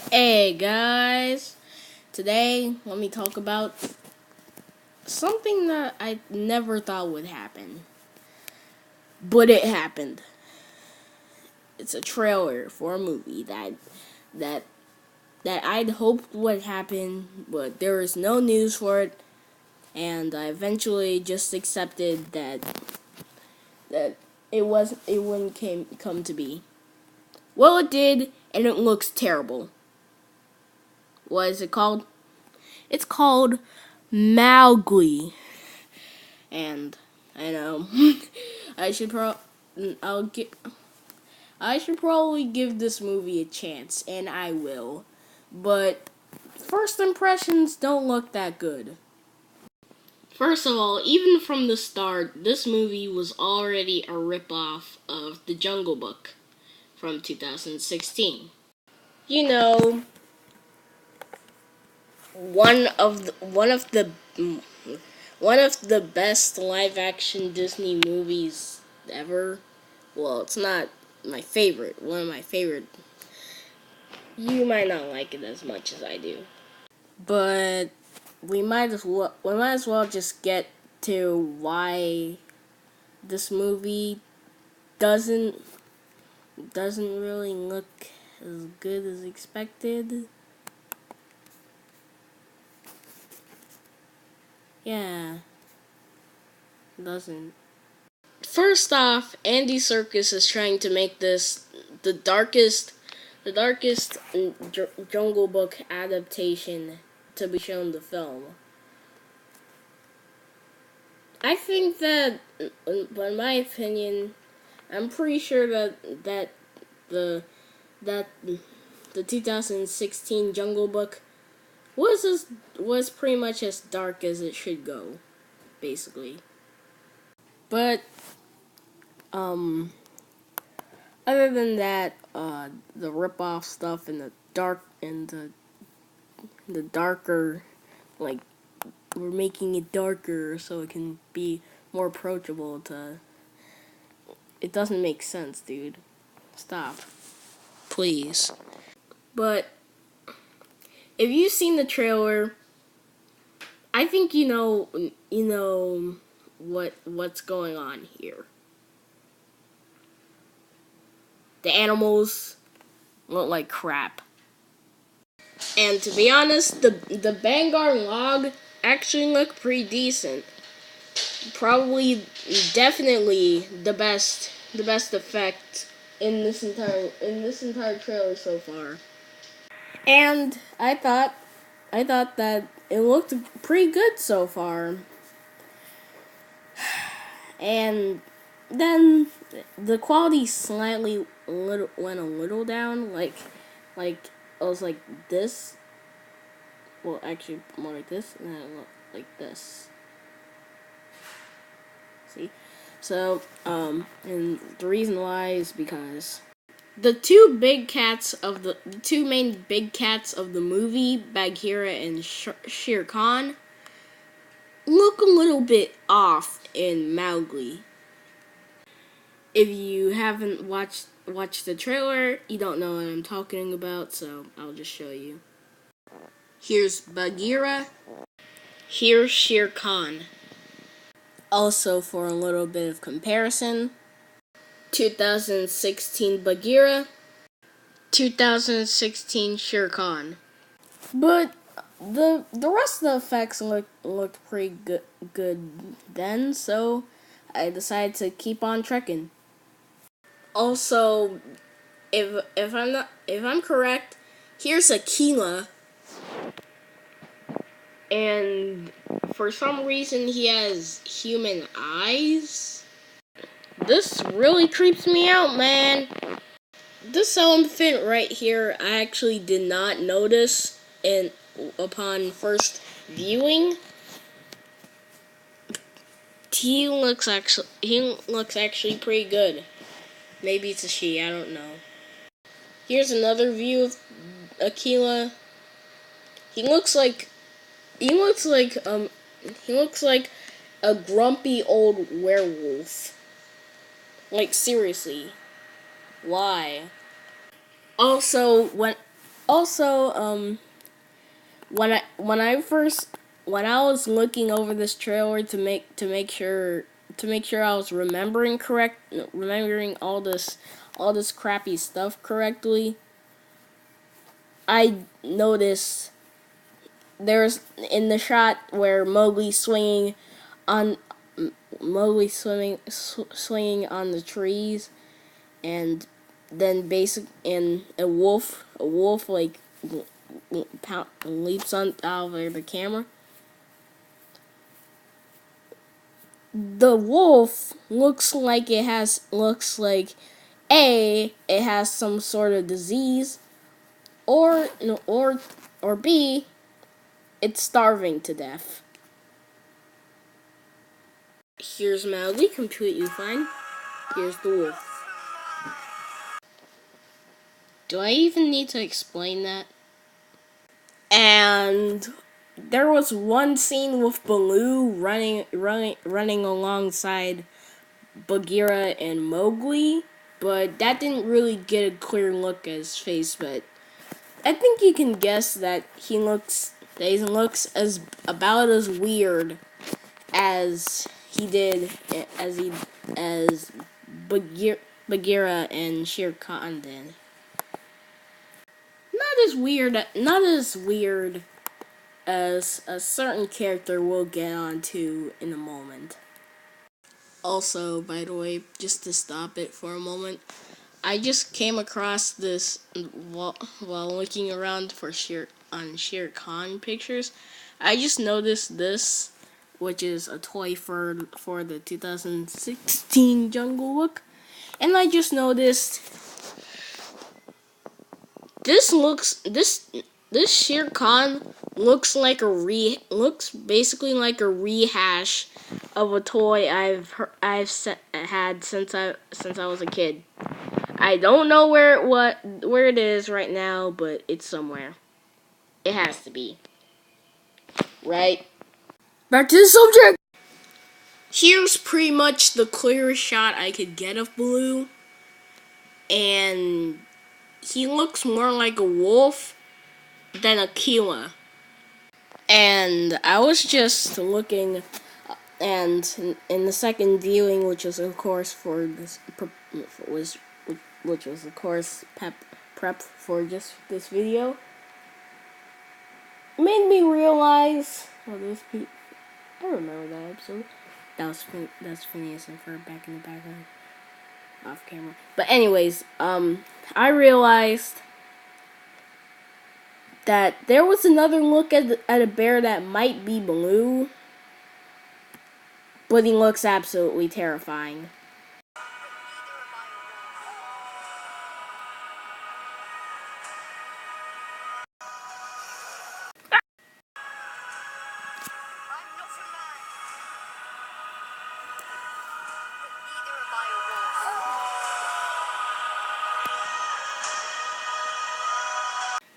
Hey guys, today let me talk about something that I never thought would happen, but it happened. It's a trailer for a movie that that I'd hoped would happen, but there is no news for it, and I eventually just accepted that it wouldn't come to be. Well, it did, and it looks terrible. What is it called? It's called Mowgli. And I know I should I'll get I should probably give this movie a chance, and I will. But first impressions don't look that good. First of all, even from the start, this movie was already a ripoff of The Jungle Book from 2016. You know, one of the best live action Disney movies ever. Well, it's not my favorite. One of my favorite. You might not like it as much as I do, but we might as well just get to why this movie doesn't doesn't really look as good as expected. Yeah, it doesn't. First off, Andy Serkis is trying to make this the darkest Jungle Book adaptation to be shown the film. I think that, but in my opinion, I'm pretty sure that the that the 2016 Jungle Book was pretty much as dark as it should go, basically. But um, other than that, the rip-off stuff and the darker, like, we're making it darker so it can be more approachable to. It doesn't make sense, dude. Stop, please. But if you've seen the trailer, I think you know what's going on here. The animals look like crap. And to be honest, the Vanguard log actually look pretty decent. Probably, definitely the best effect in this entire trailer so far. And I thought that it looked pretty good so far. And then the quality slightly went a little down. Like it was like this. Well, actually more like this, and then it looked like this. See, so and the reason why is because the two main big cats of the movie, Bagheera and Shere Khan, look a little bit off in Mowgli. If you haven't watched the trailer, you don't know what I'm talking about, so I'll just show you. Here's Bagheera. Here's Shere Khan. Also, for a little bit of comparison, 2016 Bagheera, 2016 Shere Khan. But the rest of the effects looked pretty good then, so I decided to keep on trekking. Also, if I'm correct, here's Aquila, and for some reason he has human eyes. This really creeps me out, man. This elephant right here, I actually did not notice upon first viewing. He looks actually pretty good. Maybe it's a she, I don't know. Here's another view of Aquila. He looks like he looks like he looks like a grumpy old werewolf. Like, seriously. Why? Also, Also, when I was looking over this trailer to make sure I was remembering all this crappy stuff correctly, I noticed there's in the shot where on swinging on the trees, and then a wolf like leaps on out of the camera. The wolf looks like it has some sort of disease, or or B, it's starving to death. Here's Mowgli, completely fine. Here's the wolf. Do I even need to explain that? And there was one scene with Baloo running alongside Bagheera and Mowgli, but that didn't really get a clear look at his face. But I think you can guess that he looks as about as weird as as Bagheera and Shere Khan did. Not as weird as a certain character we'll get onto in a moment. Also, by the way, just to stop it for a moment, I just came across this while looking around for Shere Khan pictures. I just noticed this, which is a toy for the 2016 Jungle Book, and I just noticed this Shere Khan looks basically like a rehash of a toy had since I was a kid. I don't know where it is right now, but it's somewhere. It has to be. Right? Back to the subject. Here's pretty much the clearest shot I could get of Baloo, and he looks more like a wolf than a Kila. And I was just looking, and in the second viewing, which was of course which was of course prep for just this video, made me realize. Oh, I remember that episode. That's Phineas and Ferb back in the background, off camera. But anyways, I realized that there was another look at a bear that might be Baloo, but he looks absolutely terrifying.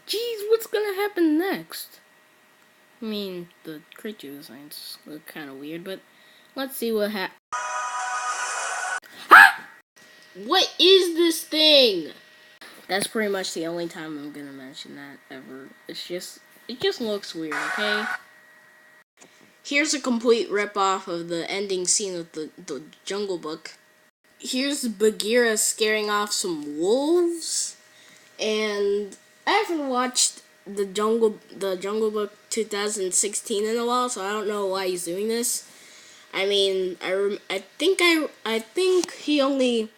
Jeez, what's gonna happen next? I mean, the creature designs look kind of weird, but let's see what happens. What is this thing? That's pretty much the only time I'm gonna mention that ever. It just looks weird, okay? Here's a complete rip-off of the ending scene of the Jungle Book. Here's Bagheera scaring off some wolves, and I haven't watched the Jungle Book 2016 in a while, so I don't know why he's doing this. I mean, I think he only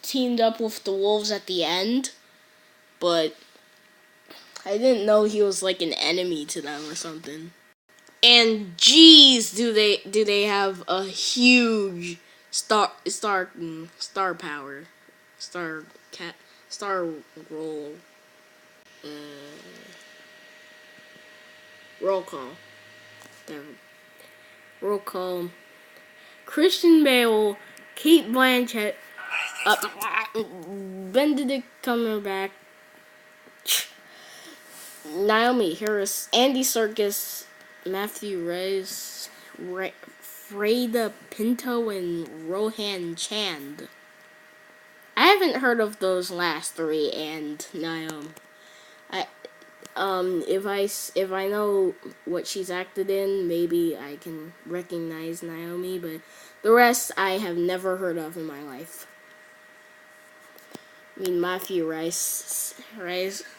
teamed up with the wolves at the end, but I didn't know he was like an enemy to them or something. And geez, do they have a huge star power, star roll, uh, roll call. Damn. Roll call. Christian Bale, Kate Blanchett, Benedict Cumberbatch, Naomi Harris, Andy Serkis, Matthew Reyes, Freda Pinto, and Rohan Chand. I haven't heard of those last three and Naomi. I if I know what she's acted in, maybe I can recognize Naomi, but the rest I have never heard of in my life. I mean, Matthew Rice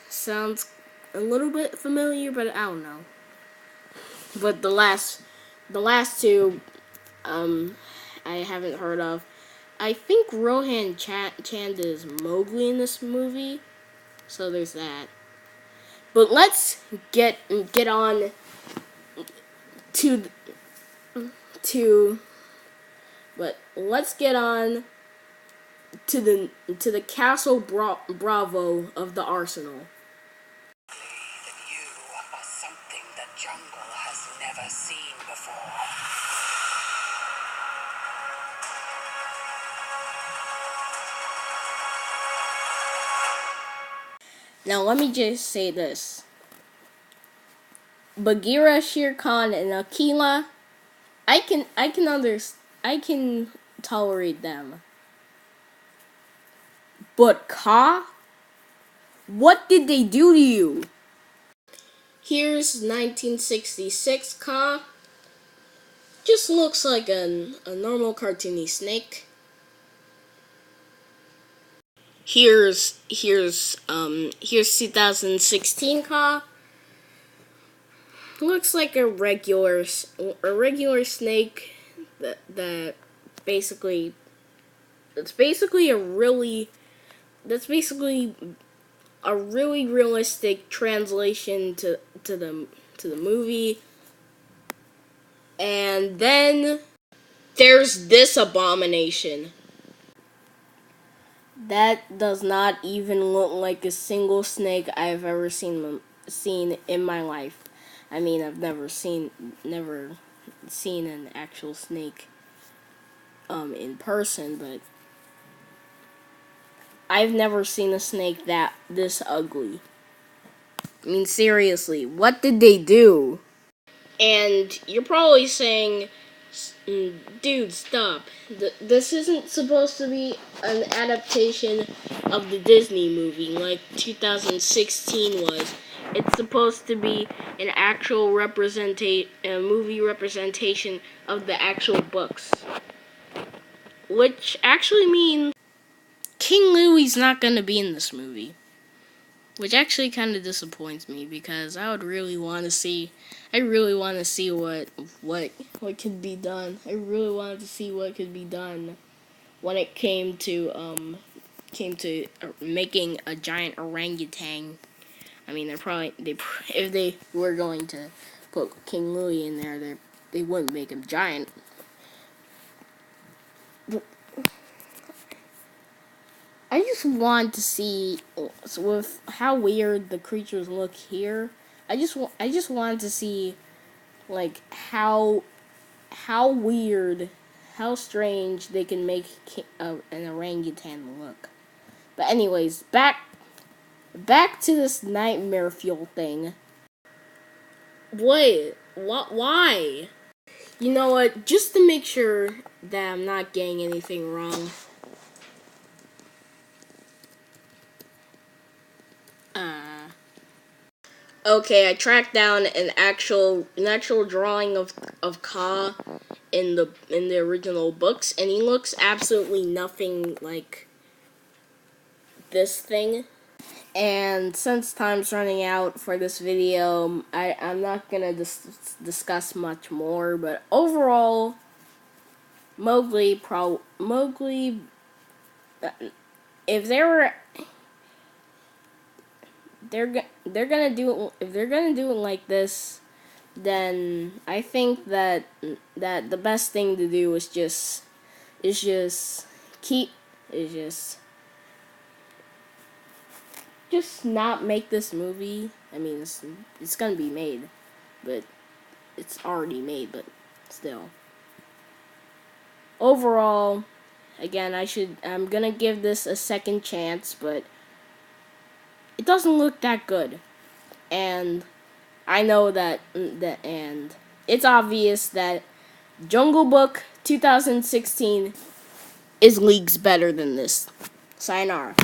sounds a little bit familiar, but I don't know. But the last two, I haven't heard of. I think Rohan Chand is Mowgli in this movie, so there's that. But let's get on to to. But let's get on to the Castle Bravo of the Arsenal. You are something the jungle has never seen before. Now let me just say this: Bagheera, Shere Khan, and Akela, I can tolerate them. But Kaa, what did they do to you? Here's 1966 Kaa. Just looks like a normal cartoony snake. Here's 2016 Kaa. Looks like a regular snake that basically that's basically a really realistic translation to the movie. And then there's this abomination. That does not even look like a single snake I've ever seen in my life. I mean, I've never seen an actual snake in person, but I've never seen a snake this ugly. I mean, seriously, what did they do? And you're probably saying, dude, stop. This isn't supposed to be an adaptation of the Disney movie like 2016 was. It's supposed to be an actual movie representation of the actual books. Which actually means King Louie's not gonna be in this movie. Which actually kind of disappoints me because I really want to see what could be done. I really wanted to see what could be done when it came to making a giant orangutan. I mean, if they were going to put King Louie in there, they wouldn't make him giant. I just want to see, with how weird the creatures look here. I just wanted to see, like, how weird, how strange they can make an orangutan look. But anyways, back to this nightmare fuel thing. What? Why? You know what? Just to make sure that I'm not getting anything wrong. Okay, I tracked down an actual drawing of Kaa in the original books, and he looks absolutely nothing like this thing. And since time's running out for this video, I'm not gonna discuss much more. But overall, Mowgli, if they were they're gonna do it, if they're gonna do it like this, then I think that the best thing to do is just keep is just not make this movie. I mean, it's gonna be made, but it's already made. But still, overall, again, I'm gonna give this a second chance, but it doesn't look that good, and I know and it's obvious that Jungle Book 2016 is leagues better than this. Sayonara.